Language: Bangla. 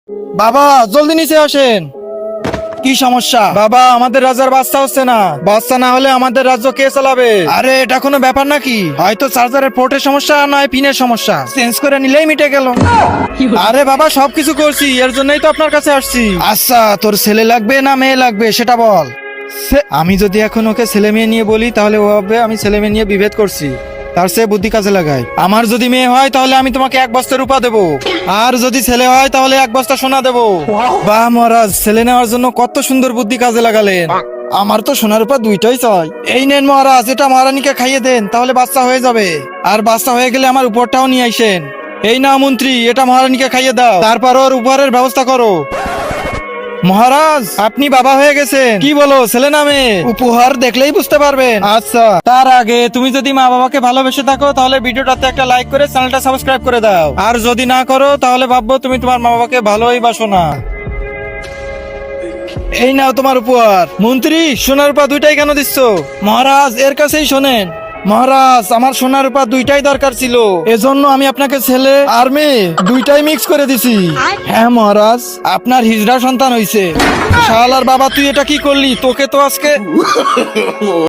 বাবা জলদি নিচে আসেন। কি সমস্যা বাবা? আমাদের রাজার বাচ্চা হচ্ছে না। বাচ্চা না হলে আমাদের রাজ্য কে চালাবে? আরে এটা কোনো ব্যাপার নাকি? হয়তো চার্জারের পোর্টের সমস্যা, নয় পিনের সমস্যা, চেঞ্জ করে নিলেই মিটে গেল। আরে বাবা সবকিছু করছি, এর জন্যই তো আপনার কাছে আসছি। আচ্ছা তোর ছেলে লাগবে না মেয়ে লাগবে সেটা বল। আমি যদি এখন ওকে ছেলে মেয়ে নিয়ে বলি তাহলে ও ভাববে আমি ছেলে মেয়ে নিয়ে বিভেদ করছি। তার চেয়ে বুদ্ধি কাজে লাগাই। আমার যদি মেয়ে হয় তাহলে আমি তোমাকে 1 বস্তা রূপা দেবো, আর যদি ছেলে হয় তাহলে 1 বস্তা সোনা দেবো। বাহ মহারাজ, ছেলে নেওয়ার জন্য কত সুন্দর বুদ্ধি কাজে লাগালেন। আমার তো সোনার রূপা দুইটাই চাই। এই নেন মহারাজ, এটা মহারানীকে খাইয়ে দেন, তাহলে বাচ্চা হয়ে যাবে। আর বাচ্চা হয়ে গেলে আমার উপরটাও নিয়ে আইসেন। এই না মন্ত্রী, এটা মহারানীকে খাইয়ে দাও, তারপর ওর উপহারের ব্যবস্থা করো। মহারাজ আপনি বাবা হয়ে গেছেন। কি বলো, ছেলে না মেয়ে? উপহার দেখলেই বুঝতে পারবেন। আচ্ছা, তার আগে তুমি যদি মা বাবাকে ভালোবেসে থাকো তাহলে ভিডিওটাতে একটা লাইক করে চ্যানেলটা সাবস্ক্রাইব করে দাও। আর যদি না করো তাহলে ভাববো তুমি তোমার মা বাবাকে ভালোই বাসো না। এই নাও তোমার উপহার। মন্ত্রী সোনার রূপা দুইটাই কেন দিচ্ছ? মহারাজ এর কাছেই শোনেন। মহারাজ আমার সোনার রূপা দুইটাই দরকার ছিল, এজন্য আমি আপনাকে ছেলে আর মেয়ে দুইটাই মিক্স করে দিছি। হ্যাঁ মহারাজ, আপনার হিজড়া সন্তান হইছে। শালার বাবা তুই এটা কি করলি? তোকে তো আজকে